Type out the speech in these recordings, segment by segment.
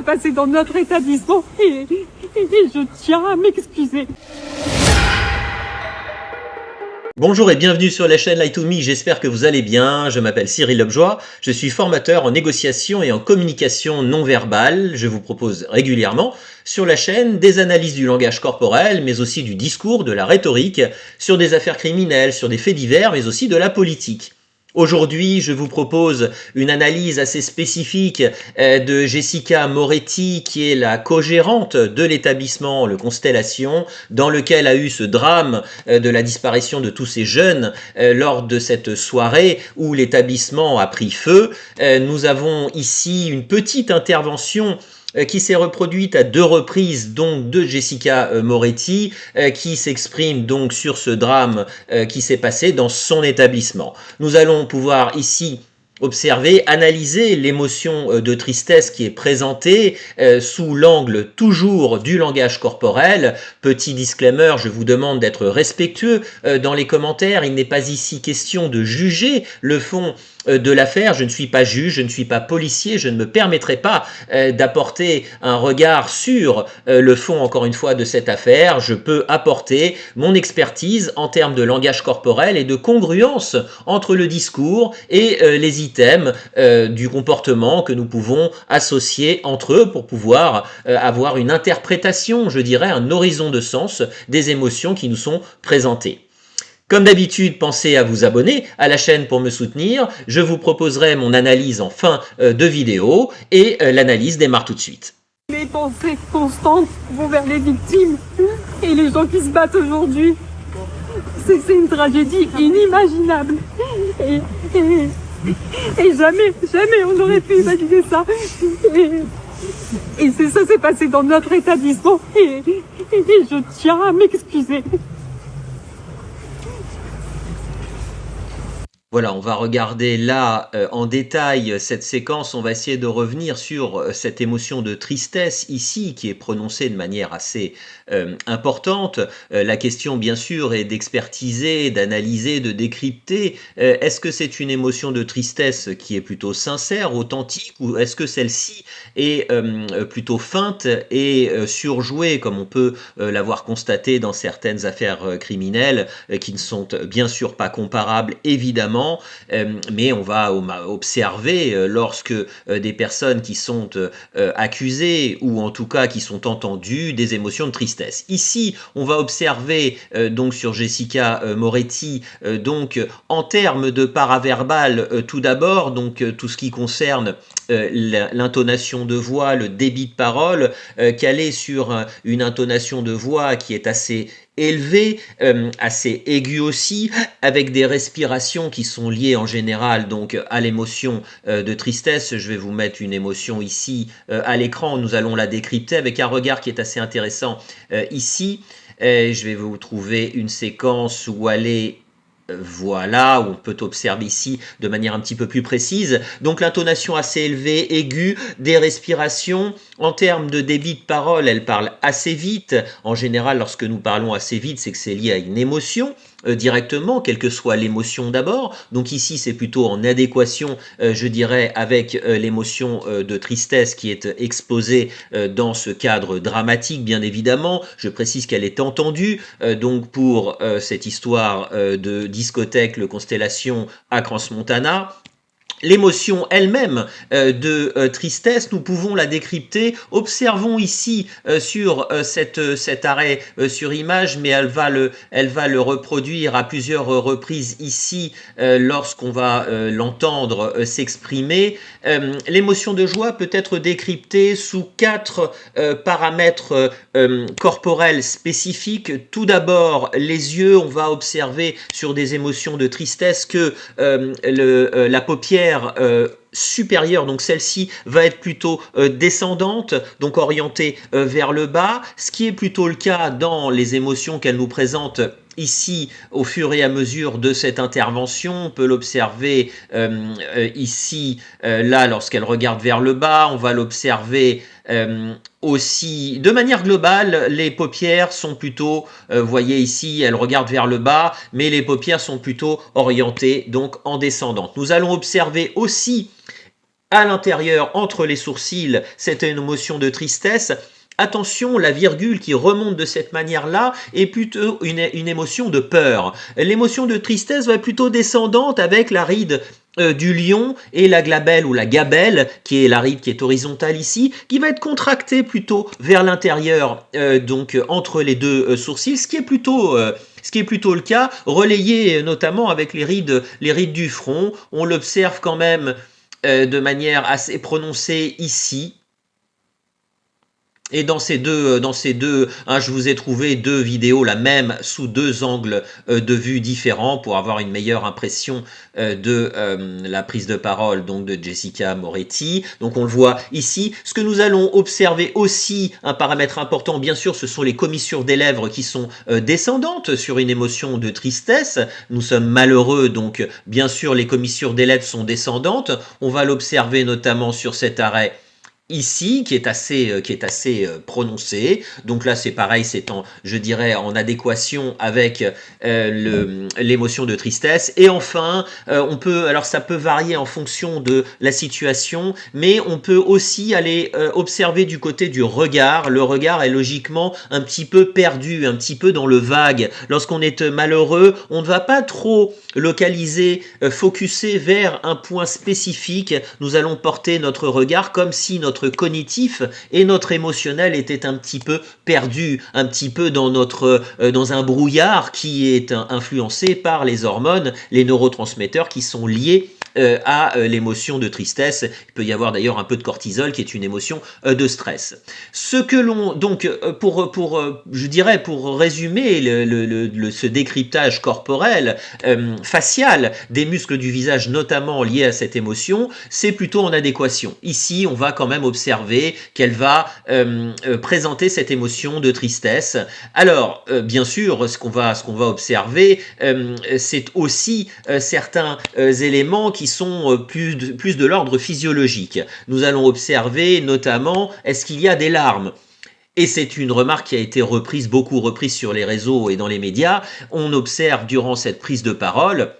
s'est passé dans notre établissement et je tiens à m'excuser. Bonjour et bienvenue sur la chaîne Light to Me, j'espère que vous allez bien. Je m'appelle Cyril Lobjoie, je suis formateur en négociation et en communication non verbale. Je vous propose régulièrement sur la chaîne des analyses du langage corporel, mais aussi du discours, de la rhétorique, sur des affaires criminelles, sur des faits divers, mais aussi de la politique. Aujourd'hui, je vous propose une analyse assez spécifique de Jessica Moretti, qui est la co-gérante de l'établissement Le Constellation, dans lequel a eu ce drame de la disparition de tous ces jeunes lors de cette soirée où l'établissement a pris feu. Nous avons ici une petite intervention qui s'est reproduite à 2 reprises donc de Jessica Moretti, qui s'exprime donc sur ce drame qui s'est passé dans son établissement. Nous allons pouvoir ici observer, analyser l'émotion de tristesse qui est présentée sous l'angle toujours du langage corporel. Petit disclaimer, je vous demande d'être respectueux dans les commentaires. Il n'est pas ici question de juger le fond de l'affaire. Je ne suis pas juge, je ne suis pas policier, je ne me permettrai pas d'apporter un regard sur le fond, encore une fois, de cette affaire. Je peux apporter mon expertise en termes de langage corporel et de congruence entre le discours et les items du comportement que nous pouvons associer entre eux pour pouvoir avoir une interprétation, je dirais, un horizon de sens des émotions qui nous sont présentées. Comme d'habitude, pensez à vous abonner à la chaîne pour me soutenir. Je vous proposerai mon analyse en fin de vidéo et l'analyse démarre tout de suite. Mes pensées constantes vont vers les victimes et les gens qui se battent aujourd'hui. C'est une tragédie inimaginable. Et jamais on n'aurait pu imaginer ça. Et ça s'est passé dans notre établissement et je tiens à m'excuser. Voilà, on va regarder là en détail cette séquence, on va essayer de revenir sur cette émotion de tristesse ici qui est prononcée de manière assez importante. La question bien sûr est d'expertiser, d'analyser, de décrypter. Est-ce que c'est une émotion de tristesse qui est plutôt sincère, authentique, ou est-ce que celle-ci est plutôt feinte et surjouée comme on peut l'avoir constaté dans certaines affaires criminelles qui ne sont bien sûr pas comparables évidemment. Mais on va observer lorsque des personnes qui sont accusées ou en tout cas qui sont entendues des émotions de tristesse. Ici, on va observer donc sur Jessica Moretti donc en termes de paraverbal tout d'abord, donc tout ce qui concerne l'intonation de voix, le débit de parole, qu'elle est sur une intonation de voix qui est assez élevé, assez aigu aussi, avec des respirations qui sont liées en général donc à l'émotion de tristesse. Je vais vous mettre une émotion ici à l'écran, nous allons la décrypter avec un regard qui est assez intéressant ici. Je vais vous trouver une séquence où elle est voilà, où on peut observer ici de manière un petit peu plus précise. Donc l'intonation assez élevée, aiguë, des respirations. En termes de débit de parole, elle parle assez vite. En général, lorsque nous parlons assez vite, c'est que c'est lié à une émotion directement, quelle que soit l'émotion d'abord. Donc ici, c'est plutôt en adéquation, je dirais, avec l'émotion de tristesse qui est exposée dans ce cadre dramatique, bien évidemment. Je précise qu'elle est entendue, donc pour cette histoire de discothèque Le Constellation à Crans-Montana. L'émotion elle-même de tristesse, nous pouvons la décrypter. Observons ici sur cet arrêt sur image, mais elle va le reproduire à plusieurs reprises ici lorsqu'on va l'entendre s'exprimer. L'émotion de joie peut être décryptée sous 4 paramètres corporels spécifiques. Tout d'abord, les yeux, on va observer sur des émotions de tristesse que la paupière supérieure, donc celle-ci va être plutôt descendante, donc orientée vers le bas, ce qui est plutôt le cas dans les émotions qu'elle nous présente ici au fur et à mesure de cette intervention. On peut l'observer ici, là, lorsqu'elle regarde vers le bas, on va l'observer aussi, de manière globale, les paupières sont plutôt, vous voyez ici, elle regarde vers le bas, mais les paupières sont plutôt orientées, donc en descendante. Nous allons observer aussi à l'intérieur, entre les sourcils, cette émotion de tristesse. Attention, la virgule qui remonte de cette manière-là est plutôt une émotion de peur. L'émotion de tristesse va être plutôt descendante avec la ride du lion et la glabelle ou la gabelle, qui est la ride qui est horizontale ici, qui va être contractée plutôt vers l'intérieur, donc entre les deux sourcils, ce qui est plutôt le cas, relayé notamment avec les rides du front. On l'observe quand même de manière assez prononcée ici. Et dans ces deux, je vous ai trouvé deux vidéos, la même sous deux angles de vue différents pour avoir une meilleure impression de la prise de parole donc de Jessica Moretti. Donc on le voit ici. Ce que nous allons observer aussi, un paramètre important, bien sûr, ce sont les commissures des lèvres qui sont descendantes sur une émotion de tristesse. Nous sommes malheureux, donc bien sûr les commissures des lèvres sont descendantes. On va l'observer notamment sur cet arrêt ici, qui est assez prononcé. Donc là, c'est pareil, je dirais, en adéquation avec l'émotion de tristesse. Et enfin, alors ça peut varier en fonction de la situation, mais on peut aussi aller observer du côté du regard. Le regard est logiquement un petit peu perdu, un petit peu dans le vague. Lorsqu'on est malheureux, on ne va pas trop localiser, focuser vers un point spécifique. Nous allons porter notre regard comme si notre cognitif et notre émotionnel étaient un petit peu perdus, un petit peu dans un brouillard qui est influencé par les hormones, les neurotransmetteurs qui sont liés à l'émotion de tristesse. Il peut y avoir d'ailleurs un peu de cortisol qui est une émotion de stress. Ce que l'on donc pour résumer ce décryptage corporel facial des muscles du visage notamment liés à cette émotion, c'est plutôt en adéquation. Ici, on va quand même observer qu'elle va présenter cette émotion de tristesse. Alors, bien sûr, ce qu'on va observer, c'est aussi certains éléments qui sont plus de l'ordre physiologique. Nous allons observer notamment, est-ce qu'il y a des larmes ? Et c'est une remarque qui a été beaucoup reprise sur les réseaux et dans les médias. On observe durant cette prise de parole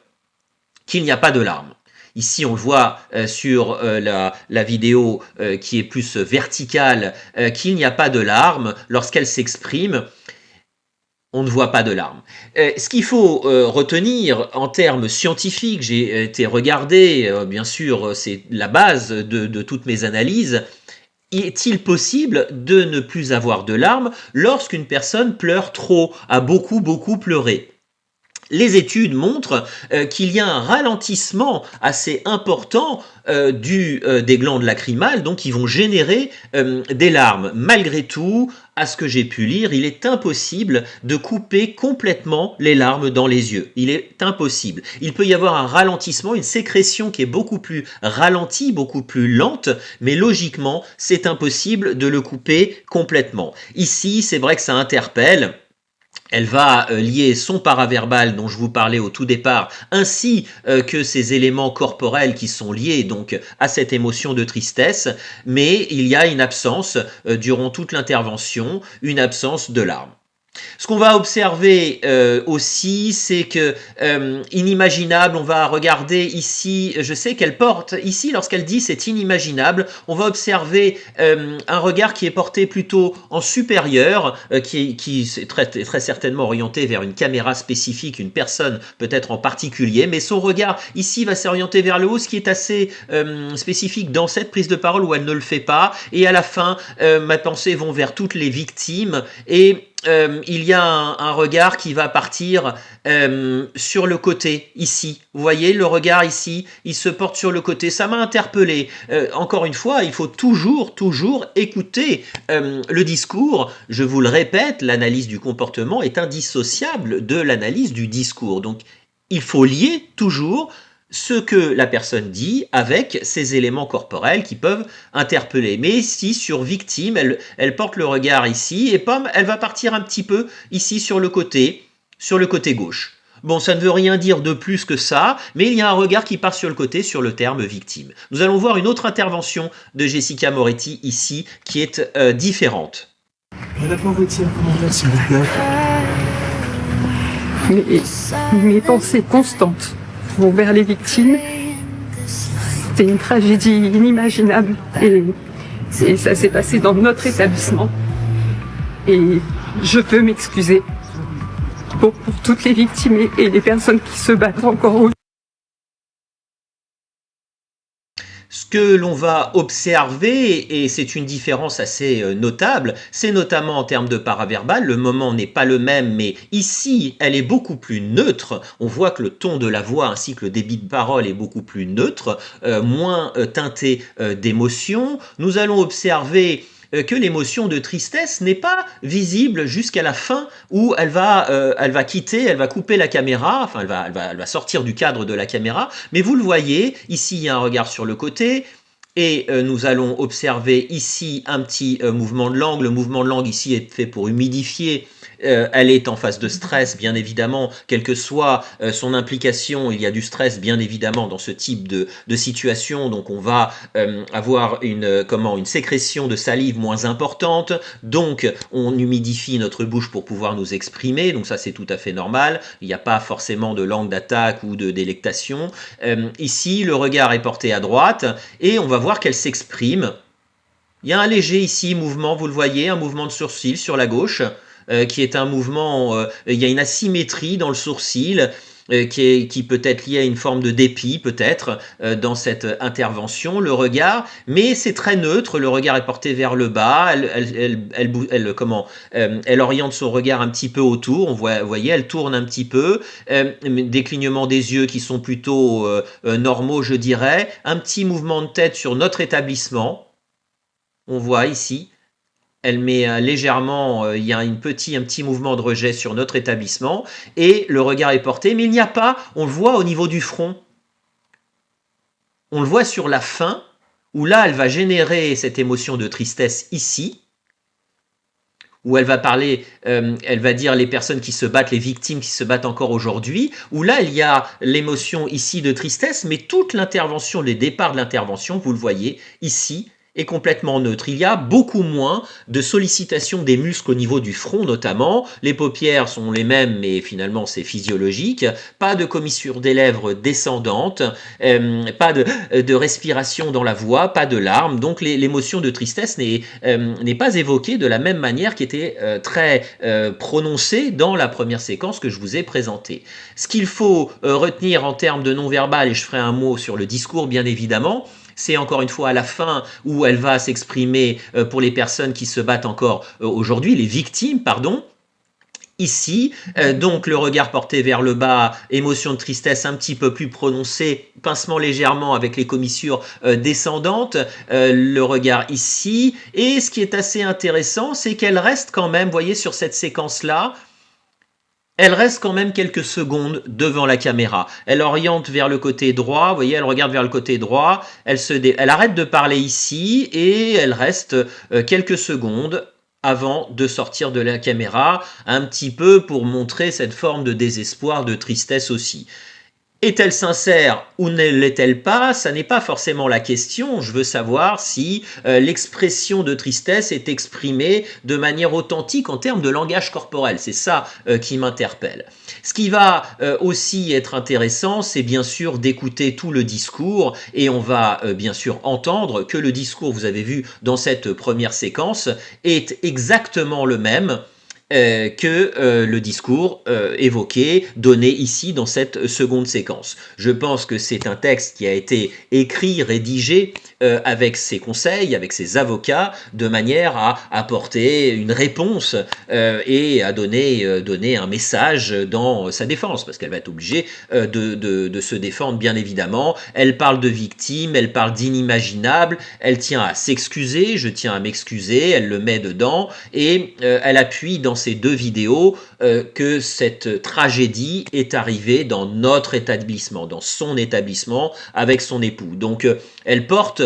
qu'il n'y a pas de larmes. Ici, on le voit sur la vidéo qui est plus verticale, qu'il n'y a pas de larmes lorsqu'elle s'exprime. On ne voit pas de larmes. Ce qu'il faut retenir en termes scientifiques, j'ai été regardé, bien sûr, c'est la base de toutes mes analyses. Est-il possible de ne plus avoir de larmes lorsqu'une personne pleure trop, a beaucoup pleuré ? Les études montrent qu'il y a un ralentissement assez important des glandes lacrymales, donc qui vont générer des larmes. Malgré tout, à ce que j'ai pu lire, il est impossible de couper complètement les larmes dans les yeux. Il est impossible. Il peut y avoir un ralentissement, une sécrétion qui est beaucoup plus ralentie, beaucoup plus lente, mais logiquement, c'est impossible de le couper complètement. Ici, c'est vrai que ça interpelle. Elle va lier son paraverbal dont je vous parlais au tout départ, ainsi que ces éléments corporels qui sont liés donc à cette émotion de tristesse, mais il y a une absence durant toute l'intervention, une absence de larmes. Ce qu'on va observer aussi, c'est que inimaginable, on va regarder ici, je sais qu'elle porte, ici lorsqu'elle dit c'est inimaginable, on va observer un regard qui est porté plutôt en supérieur, qui est très certainement orienté vers une caméra spécifique, une personne peut-être en particulier, mais son regard ici va s'orienter vers le haut, ce qui est assez spécifique dans cette prise de parole où elle ne le fait pas, et à la fin, mes pensées vont vers toutes les victimes, et il y a un regard qui va partir sur le côté, ici. Vous voyez, le regard ici, il se porte sur le côté. Ça m'a interpellé. Encore une fois, il faut toujours écouter le discours. Je vous le répète, l'analyse du comportement est indissociable de l'analyse du discours. Donc, il faut lier toujours ce que la personne dit avec ces éléments corporels qui peuvent interpeller. Mais ici, sur victime, elle porte le regard ici et elle va partir un petit peu ici sur le côté gauche. Bon, ça ne veut rien dire de plus que ça, mais il y a un regard qui part sur le côté sur le terme victime. Nous allons voir une autre intervention de Jessica Moretti ici qui est différente. Madame Moretti, un commentaire s'il vous plaît. Mes pensées constantes vont vers les victimes C'était une tragédie inimaginable et ça s'est passé dans notre établissement. Et je peux m'excuser pour toutes les victimes et les personnes qui se battent encore aujourd'hui. Ce que l'on va observer, et c'est une différence assez notable, c'est notamment en termes de paraverbal, le moment n'est pas le même, mais ici, elle est beaucoup plus neutre. On voit que le ton de la voix ainsi que le débit de parole est beaucoup plus neutre, moins teinté d'émotion. Nous allons observer que l'émotion de tristesse n'est pas visible jusqu'à la fin où elle va couper la caméra, enfin elle va sortir du cadre de la caméra, mais vous le voyez, ici il y a un regard sur le côté, et nous allons observer ici un petit mouvement de langue. Le mouvement de langue ici est fait pour humidifier. Elle est en phase de stress, bien évidemment, quelle que soit son implication, il y a du stress, bien évidemment, dans ce type de situation. Donc, on va avoir une sécrétion de salive moins importante. Donc, on humidifie notre bouche pour pouvoir nous exprimer. Donc, ça, c'est tout à fait normal. Il n'y a pas forcément de langue d'attaque ou de délectation. Ici, le regard est porté à droite et on va voir qu'elle s'exprime. Il y a un léger ici mouvement, vous le voyez, un mouvement de sourcil sur la gauche. Qui est un mouvement, il y a une asymétrie dans le sourcil qui peut être liée à une forme de dépit peut-être dans cette intervention, le regard, mais c'est très neutre, le regard est porté vers le bas, elle oriente son regard un petit peu autour, vous voyez, elle tourne un petit peu, des clignements des yeux qui sont plutôt normaux je dirais, un petit mouvement de tête sur notre établissement, on voit ici, elle met légèrement, il y a un petit mouvement de rejet sur notre établissement et le regard est porté, mais il n'y a pas, on le voit au niveau du front. On le voit sur la fin, où là, elle va générer cette émotion de tristesse ici, où elle va parler, elle va dire les personnes qui se battent, les victimes qui se battent encore aujourd'hui, où là, il y a l'émotion ici de tristesse, mais toute l'intervention, les départs de l'intervention, vous le voyez ici, est complètement neutre. Il y a beaucoup moins de sollicitation des muscles au niveau du front notamment. Les paupières sont les mêmes, mais finalement c'est physiologique. Pas de commissure des lèvres descendante, pas de respiration dans la voix, pas de larmes. Donc l'émotion de tristesse n'est pas évoquée de la même manière qui était très prononcée dans la première séquence que je vous ai présentée. Ce qu'il faut retenir en termes de non-verbal, et je ferai un mot sur le discours bien évidemment, c'est encore une fois à la fin où elle va s'exprimer pour les personnes qui se battent encore aujourd'hui, les victimes, pardon. Ici, donc le regard porté vers le bas, émotion de tristesse un petit peu plus prononcée, pincement légèrement avec les commissures descendantes, le regard ici. Et ce qui est assez intéressant, c'est qu'elle reste quand même, vous voyez sur cette séquence-là, elle reste quand même quelques secondes devant la caméra. Elle oriente vers le côté droit, vous voyez, elle regarde vers le côté droit, elle arrête de parler ici et elle reste quelques secondes avant de sortir de la caméra, un petit peu pour montrer cette forme de désespoir, de tristesse aussi. Est-elle sincère ou ne l'est-elle pas? Ça n'est pas forcément la question. Je veux savoir si l'expression de tristesse est exprimée de manière authentique en termes de langage corporel. C'est ça qui m'interpelle. Ce qui va aussi être intéressant, c'est bien sûr d'écouter tout le discours et on va bien sûr entendre que le discours, vous avez vu dans cette première séquence, est exactement le même que le discours évoqué, donné ici dans cette seconde séquence. Je pense que c'est un texte qui a été écrit, rédigé avec ses conseils, avec ses avocats, de manière à apporter une réponse et à donner un message dans sa défense, parce qu'elle va être obligée de se défendre, bien évidemment. Elle parle de victime, elle parle d'inimmaginable, elle tient à s'excuser, je tiens à m'excuser, elle le met dedans, et elle appuie dans ces deux vidéos que cette tragédie est arrivée dans notre établissement, dans son établissement avec son époux. Donc elle porte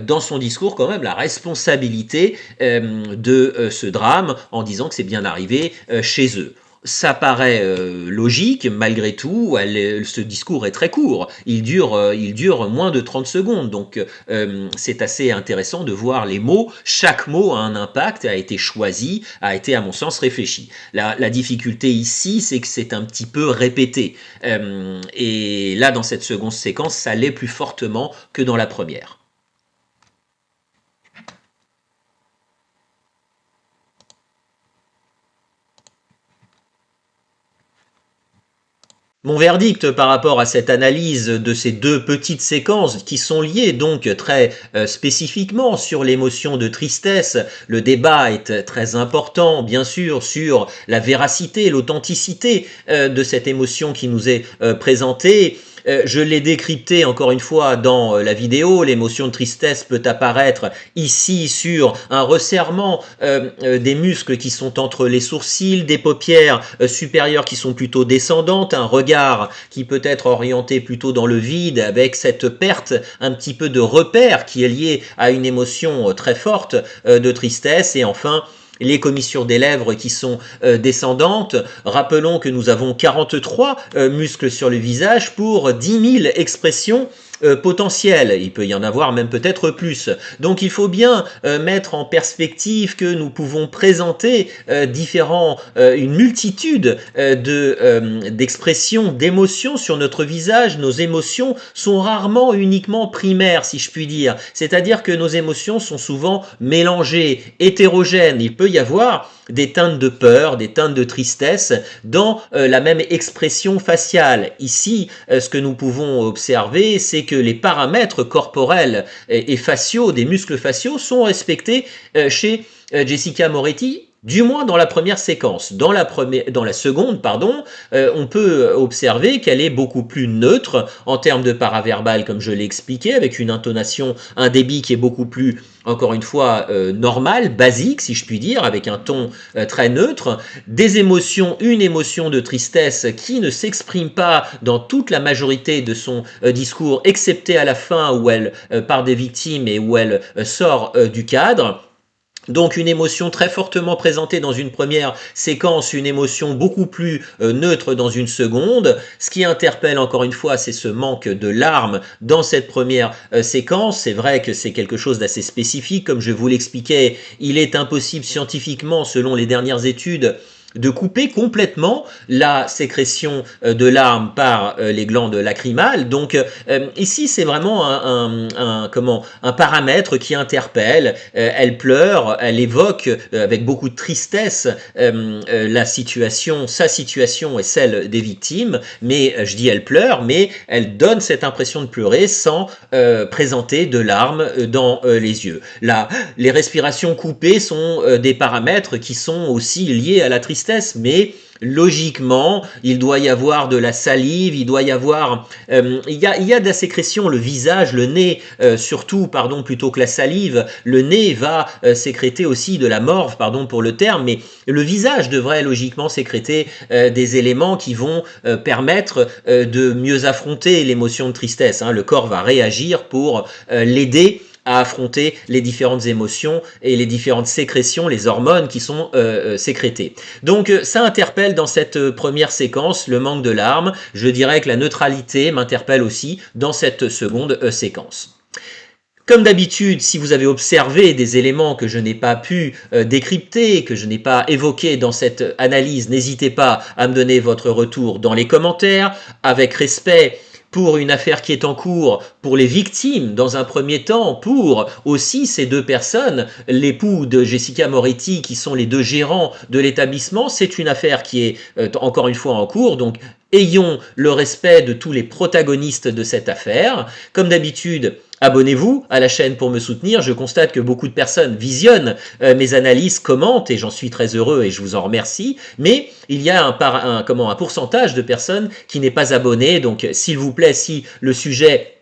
dans son discours quand même la responsabilité de ce drame en disant que c'est bien arrivé chez eux. Ça paraît logique, malgré tout, ce discours est très court. Il dure moins de 30 secondes, donc c'est assez intéressant de voir les mots. Chaque mot a un impact, a été choisi, a été à mon sens réfléchi. La difficulté ici, c'est que c'est un petit peu répété. Et là, dans cette seconde séquence, ça l'est plus fortement que dans la première. Mon verdict par rapport à cette analyse de ces deux petites séquences qui sont liées donc très spécifiquement sur l'émotion de tristesse, le débat est très important bien sûr sur la véracité, l'authenticité de cette émotion qui nous est présentée. Je l'ai décrypté encore une fois dans la vidéo. L'émotion de tristesse peut apparaître ici sur un resserrement des muscles qui sont entre les sourcils, des paupières supérieures qui sont plutôt descendantes, un regard qui peut être orienté plutôt dans le vide avec cette perte un petit peu de repère qui est liée à une émotion très forte de tristesse, et enfin les commissures des lèvres qui sont descendantes. Rappelons que nous avons 43 muscles sur le visage pour 10 000 expressions potentielles. Il peut y en avoir même peut-être plus. Donc il faut bien mettre en perspective que nous pouvons présenter une multitude d'expressions, d'émotions sur notre visage. Nos émotions sont rarement uniquement primaires, si je puis dire. C'est-à-dire que nos émotions sont souvent mélangées, hétérogènes. Il peut y avoir des teintes de peur, des teintes de tristesse dans la même expression faciale. Ici, ce que nous pouvons observer, c'est que les paramètres corporels et faciaux, des muscles faciaux, sont respectés chez Jessica Moretti, du moins dans la première séquence. Dans la seconde, on peut observer qu'elle est beaucoup plus neutre en termes de paraverbal, comme je l'ai expliqué, avec une intonation, un débit qui est beaucoup plus, encore une fois, normal, basique, si je puis dire, avec un ton très neutre. Des émotions, une émotion de tristesse qui ne s'exprime pas dans toute la majorité de son discours, excepté à la fin où elle part des victimes et où elle sort du cadre. Donc une émotion très fortement présentée dans une première séquence, une émotion beaucoup plus neutre dans une seconde. Ce qui interpelle encore une fois, c'est ce manque de larmes dans cette première séquence. C'est vrai que c'est quelque chose d'assez spécifique, comme je vous l'expliquais. Il est impossible scientifiquement, selon les dernières études, de couper complètement la sécrétion de larmes par les glandes lacrymales. Donc ici, c'est vraiment un paramètre qui interpelle. Elle pleure, elle évoque avec beaucoup de tristesse sa situation et celle des victimes. Mais je dis elle pleure, mais elle donne cette impression de pleurer sans présenter de larmes dans les yeux. Là, les respirations coupées sont des paramètres qui sont aussi liés à la tristesse. Mais logiquement, il doit y avoir de la salive, il doit y avoir, il y a de la sécrétion, le visage, le nez, surtout, plutôt que la salive, le nez va sécréter aussi de la morve, pour le terme, mais le visage devrait logiquement sécréter des éléments qui vont permettre de mieux affronter l'émotion de tristesse. Le corps va réagir pour l'aider à affronter les différentes émotions et les différentes sécrétions, les hormones qui sont sécrétées. Donc ça interpelle dans cette première séquence le manque de larmes. Je dirais que la neutralité m'interpelle aussi dans cette seconde séquence. Comme d'habitude, si vous avez observé des éléments que je n'ai pas pu décrypter, que je n'ai pas évoqués dans cette analyse, n'hésitez pas à me donner votre retour dans les commentaires, avec respect pour une affaire qui est en cours, pour les victimes dans un premier temps, pour aussi ces deux personnes, l'époux de Jessica Moretti qui sont les deux gérants de l'établissement. C'est une affaire qui est encore une fois en cours, donc ayons le respect de tous les protagonistes de cette affaire. Comme d'habitude, abonnez-vous à la chaîne pour me soutenir. Je constate que beaucoup de personnes visionnent mes analyses, commentent, et j'en suis très heureux et je vous en remercie. Mais il y a un pourcentage de personnes qui n'est pas abonné. Donc s'il vous plaît, si le sujet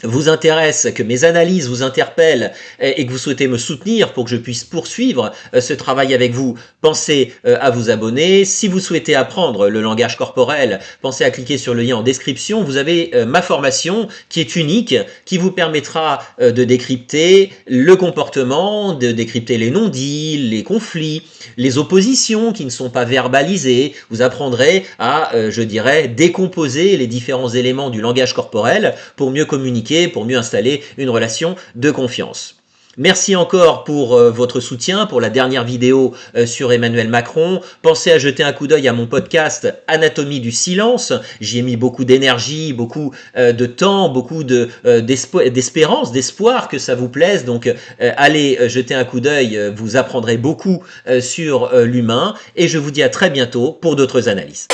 vous intéresse, que mes analyses vous interpellent et que vous souhaitez me soutenir pour que je puisse poursuivre ce travail avec vous, pensez à vous abonner. Si vous souhaitez apprendre le langage corporel, pensez à cliquer sur le lien en description. Vous avez ma formation qui est unique, qui vous permettra de décrypter le comportement, de décrypter les non-dits, les conflits, les oppositions qui ne sont pas verbalisées. Vous apprendrez à, je dirais, décomposer les différents éléments du langage corporel pour mieux communiquer, pour mieux installer une relation de confiance. Merci encore pour votre soutien, pour la dernière vidéo sur Emmanuel Macron. Pensez à jeter un coup d'œil à mon podcast Anatomie du silence. J'y ai mis beaucoup d'énergie, beaucoup de temps, beaucoup d'espérance, d'espoir que ça vous plaise. Donc allez jeter un coup d'œil, vous apprendrez beaucoup sur l'humain. Et je vous dis à très bientôt pour d'autres analyses.